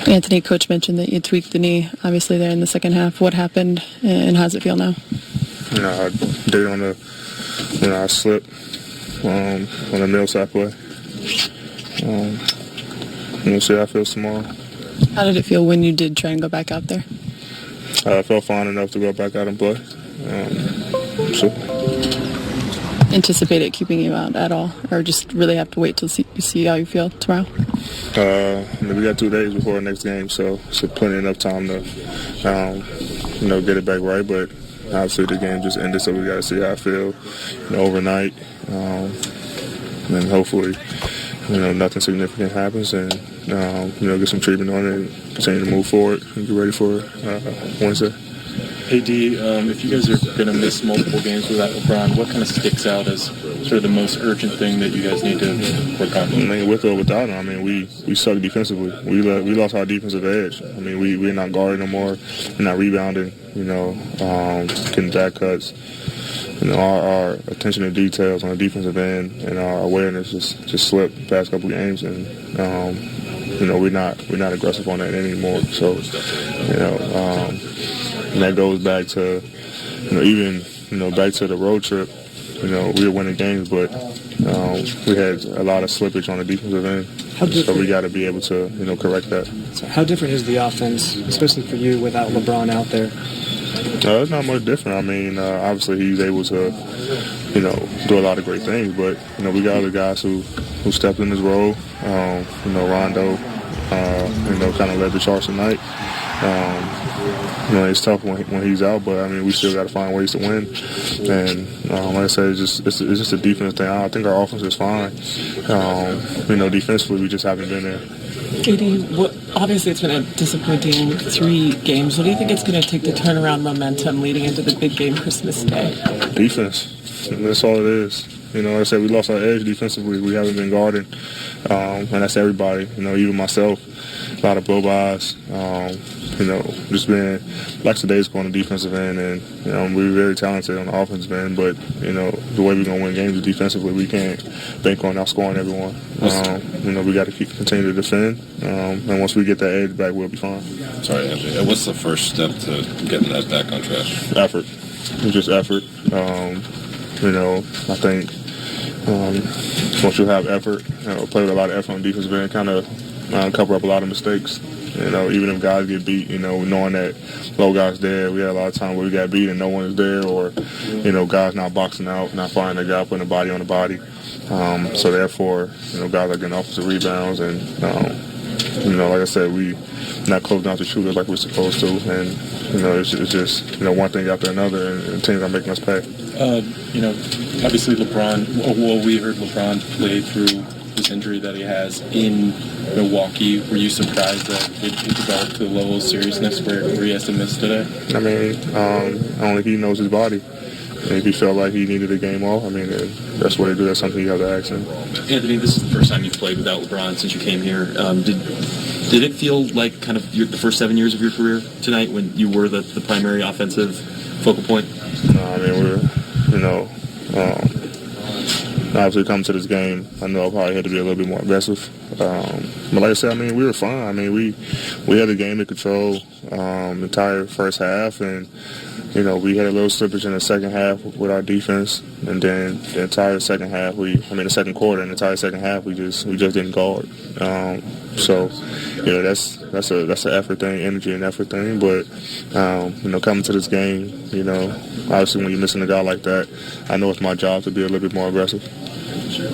Anthony, Coach mentioned that you tweaked the knee, obviously, there in the second half. What happened, and how does it feel now? I did it on the, I slipped on the middle side play. We'll see how it feels tomorrow. How did it feel when you did try and go back out there? I felt fine enough to go back out and play. So. Anticipate it keeping you out at all, or just really have to wait till see how you feel tomorrow? We got 2 days before our next game, so plenty enough time to, get it back right. But obviously the game just ended, so we got to see how I feel, overnight, and hopefully, nothing significant happens, and get some treatment on it, and continue to move forward and get ready for Wednesday. AD, if you guys are going to miss multiple games without LeBron, what kind of sticks out as sort of the most urgent thing that you guys need to work on? With or without him, we suck defensively. We lost our defensive edge. We're not guarding no more. We're not rebounding, getting back cuts. Our attention to details on the defensive end and our awareness just slipped the past couple of games, and we're not aggressive on that anymore. So, and that goes back to, even back to the road trip. We were winning games, but we had a lot of slippage on the defensive end. So we got to be able to, correct that. So how different is the offense, especially for you, without LeBron out there? It's not much different. Obviously he's able to, do a lot of great things, but, we got other guys who stepped in his role. Rondo, kind of led the charge tonight. It's tough when he's out, but, we still got to find ways to win. And, like I said, it's just a defense thing. I think our offense is fine. Defensively, we just haven't been there. AD, obviously it's been a disappointing 3 games. What do you think it's going to take to turn around momentum leading into the big game Christmas Day? Defense. That's all it is. Like I said, we lost our edge defensively. We haven't been guarding. And that's everybody, even myself. A lot of blow-bys. Just being lackadaisical on the defensive end. And, we're very talented on the offensive end. But, the way we're going to win games is defensively. We can't bank on outscoring everyone. We got to continue to defend. And once we get that edge back, we'll be fine. Sorry, Anthony. What's the first step to getting that back on track? Effort. Just effort. I think once you have effort, play with a lot of effort on the defensive end, kind of cover up a lot of mistakes. Even if guys get beat, knowing that low guys there, we had a lot of times where we got beat and no one is there, or, guys not boxing out, not finding a guy, putting a body on the body. So therefore, guys are getting offensive rebounds, and, like I said, we not closing out the shooters like we're supposed to, and, it's just, one thing after another, and teams are making us pay. Obviously LeBron, we heard LeBron play through this injury that he has in Milwaukee. Were you surprised that it developed to the level of seriousness where he has to miss today? Only he knows his body. And if he felt like he needed a game off, that's what they do. That's something you have to ask him. Anthony, this is the first time you've played without LeBron since you came here. Did it feel like kind of the first 7 years of your career tonight when you were the primary offensive focal point? No, obviously coming to this game, I know I probably had to be a little bit more aggressive. But like I said, we were fine. We had the game in control the entire first half, and we had a little slippage in the second half with our defense, and then the entire second half, the second quarter and the entire second half, we just didn't guard. So that's an effort thing, energy and effort thing. But coming to this game, obviously when you're missing a guy like that, I know it's my job to be a little bit more aggressive.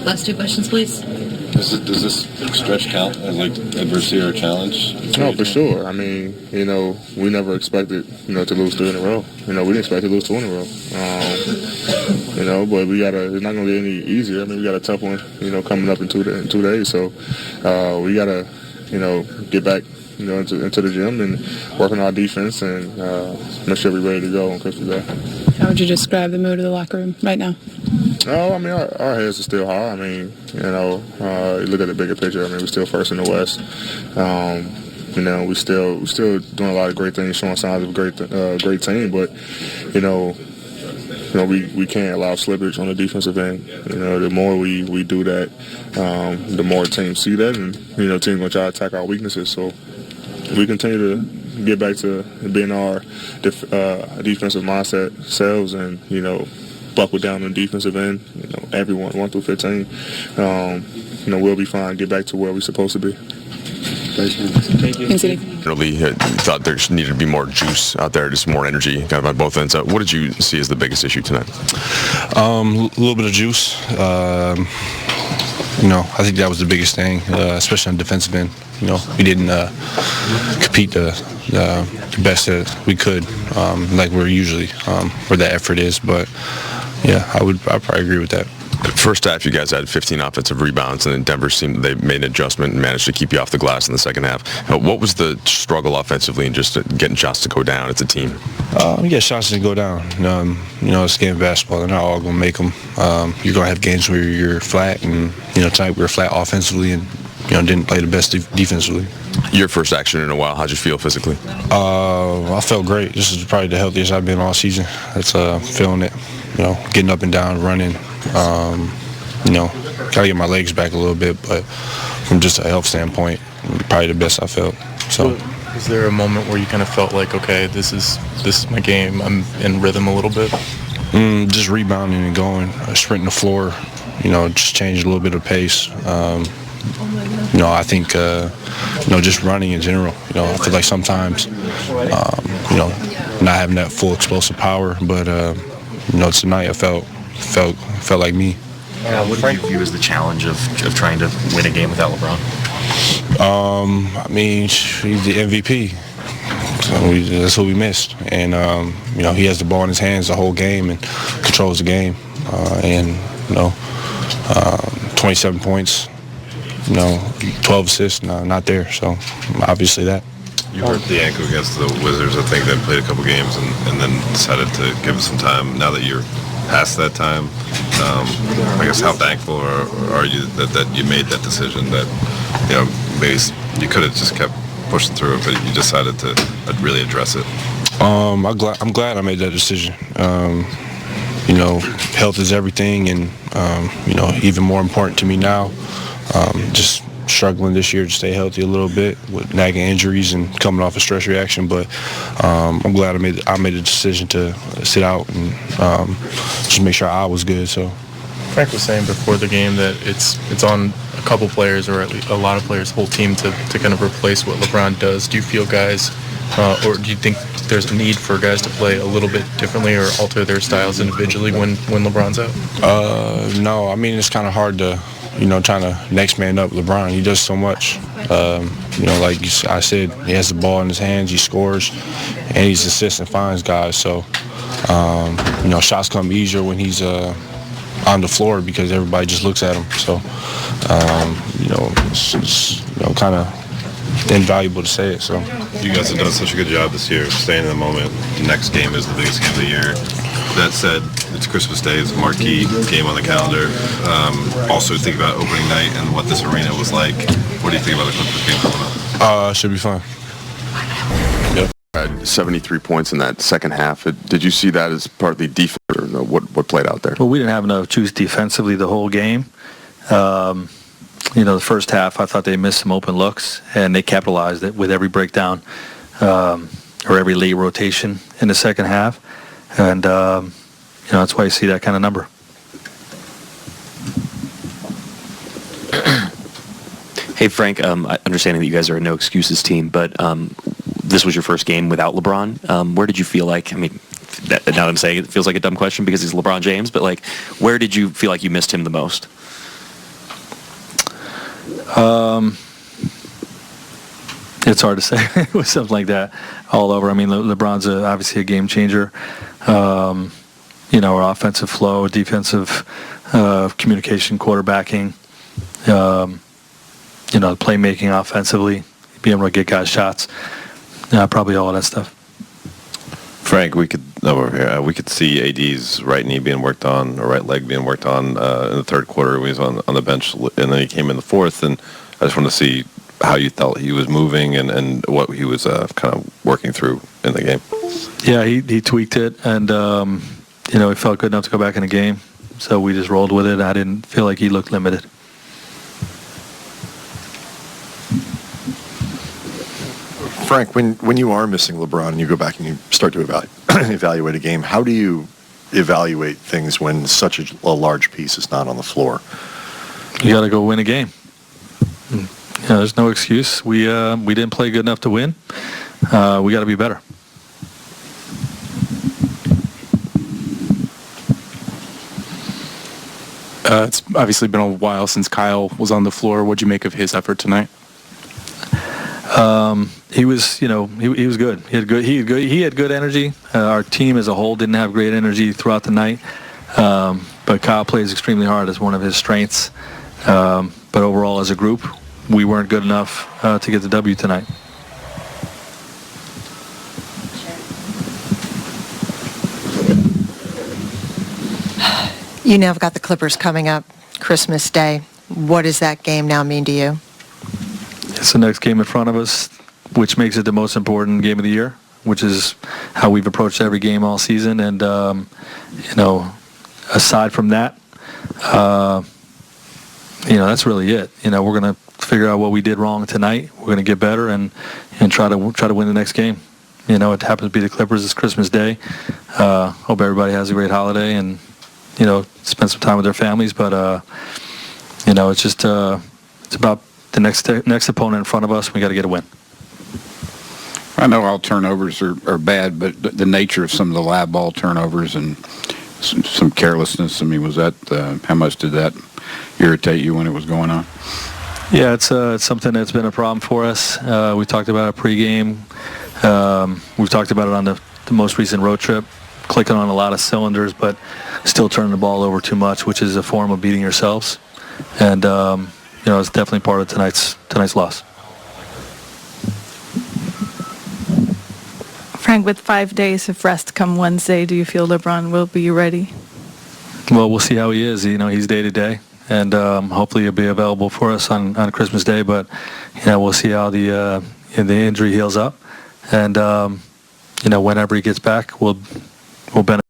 Last 2 questions, please. Does this stretch count as adversity or a challenge? No, for sure. We never expected, to lose 3 in a row. We didn't expect to lose 2 in a row. But it's not going to get any easier. We got a tough one, coming up in 2 days. So we got to, get back, into the gym and work on our defense and make sure we're ready to go on Christmas Day. How would you describe the mood of the locker room right now? Our heads are still high. You look at the bigger picture. We're still first in the West. We still doing a lot of great things, showing signs of a great team. But we can't allow slippage on the defensive end. The more we do that, the more teams see that, and teams gonna try to attack our weaknesses. So we continue to get back to being our defensive mindset selves, and buckle down on the defensive end. Everyone 1 through 15. We'll be fine. Get back to where we're supposed to be. Thank you. Thanks, Eddie. Really thought there needed to be more juice out there, just more energy, kind of on both ends. What did you see as the biggest issue tonight? A little bit of juice. I think that was the biggest thing, especially on the defensive end. We didn't compete the best that we could, like we're usually, where the effort is. But yeah, I'd probably agree with that. First half, you guys had 15 offensive rebounds, and then Denver seemed they made an adjustment and managed to keep you off the glass in the second half. What was the struggle offensively and just getting shots to go down as a team? Shots to go down. It's a game of basketball. They're not all going to make them. You're going to have games where you're flat, and tonight we were flat offensively and didn't play the best defensively. Your first action in a while. How'd you feel physically? I felt great. This is probably the healthiest I've been all season. That's feeling it. Getting up and down, running. Gotta get my legs back a little bit, but from just a health standpoint, probably the best I felt. So, is there a moment where you kind of felt like, okay, this is my game, I'm in rhythm a little bit? Just rebounding and going, sprinting the floor, just changing a little bit of pace. I think, just running in general. I feel like sometimes, not having that full explosive power, but tonight I felt like me. What do you view as the challenge of trying to win a game without LeBron? He's the MVP. So that's what we missed. And, he has the ball in his hands the whole game and controls the game. 27 points, 12 assists, not there. So, obviously that. You hurt the ankle against the Wizards, I think, then played a couple games and then decided to give it some time. Now that you're past that time, I guess how thankful are you that you made that decision, that maybe you could have just kept pushing through it, but you decided to really address it? I'm glad I made that decision. Health is everything, and even more important to me now. Just struggling this year to stay healthy a little bit with nagging injuries and coming off a stress reaction, but I'm glad I made a decision to sit out and just make sure I was good. So Frank was saying before the game that it's on a couple players, or at least a lot of players, whole team, to kind of replace what LeBron does. Do you feel guys, or do you think there's a need for guys to play a little bit differently or alter their styles individually when LeBron's out? No, it's kind of hard to trying to next man up LeBron. He does so much. Like I said, he has the ball in his hands, he scores, and he's assists and finds guys. So, shots come easier when he's on the floor because everybody just looks at him. So, it's kind of invaluable to say it. So, you guys have done such a good job this year staying in the moment. The next game is the biggest game of the year. That said, it's Christmas Day. It's a marquee game on the calendar. Also, think about opening night and what this arena was like. What do you think about the Clippers game coming up? Should be fun. Yep. Had 73 points in that second half. Did you see that as partly defense, or what played out there? Well, we didn't have enough juice defensively the whole game. The first half, I thought they missed some open looks, and they capitalized it with every breakdown or every late rotation in the second half. And, that's why you see that kind of number. Hey, Frank, understanding that you guys are a no-excuses team, but this was your first game without LeBron. Where did you feel like, now that I'm saying it feels like a dumb question because he's LeBron James, but, where did you feel like you missed him the most? It's hard to say with something like that all over. LeBron's obviously a game changer. Our offensive flow, defensive communication, quarterbacking, playmaking offensively, being able to get guys shots, probably all of that stuff. Frank, we could see AD's right knee being worked on, or right leg being worked on in the third quarter. He was on the bench, and then he came in the fourth, and I just want to see how you felt he was moving and what he was kind of working through in the game. Yeah, he tweaked it, and he felt good enough to go back in the game, so we just rolled with it. I didn't feel like he looked limited. Frank, when you are missing LeBron and you go back and you start to evaluate a game, how do you evaluate things when such a large piece is not on the floor? You got to go win a game. There's no excuse. We didn't play good enough to win. We got to be better. It's obviously been a while since Kyle was on the floor. What'd you make of his effort tonight? He was, he was good. He had good energy. Our team as a whole didn't have great energy throughout the night. But Kyle plays extremely hard as one of his strengths. But overall, as a group, we weren't good enough to get the W tonight. You now have got the Clippers coming up Christmas Day. What does that game now mean to you? It's the next game in front of us, which makes it the most important game of the year, which is how we've approached every game all season. And, aside from that, that's really it. We're going to figure out what we did wrong tonight. We're going to get better and try to win the next game. It happens to be the Clippers. It's Christmas Day. Hope everybody has a great holiday and, spend some time with their families. But, it's just it's about the next opponent in front of us. We got to get a win. I know all turnovers are bad, but the nature of some of the live ball turnovers and some carelessness, was that, how much did that irritate you when it was going on? Yeah, it's something that's been a problem for us. We talked about it pregame. We've talked about it on the most recent road trip, clicking on a lot of cylinders, but still turning the ball over too much, which is a form of beating yourselves. And, it's definitely part of tonight's loss. Frank, with 5 days of rest come Wednesday, do you feel LeBron will be ready? Well, we'll see how he is. He's day to day, and hopefully he'll be available for us on Christmas Day. But we'll see how the injury heals up, and whenever he gets back, we'll benefit.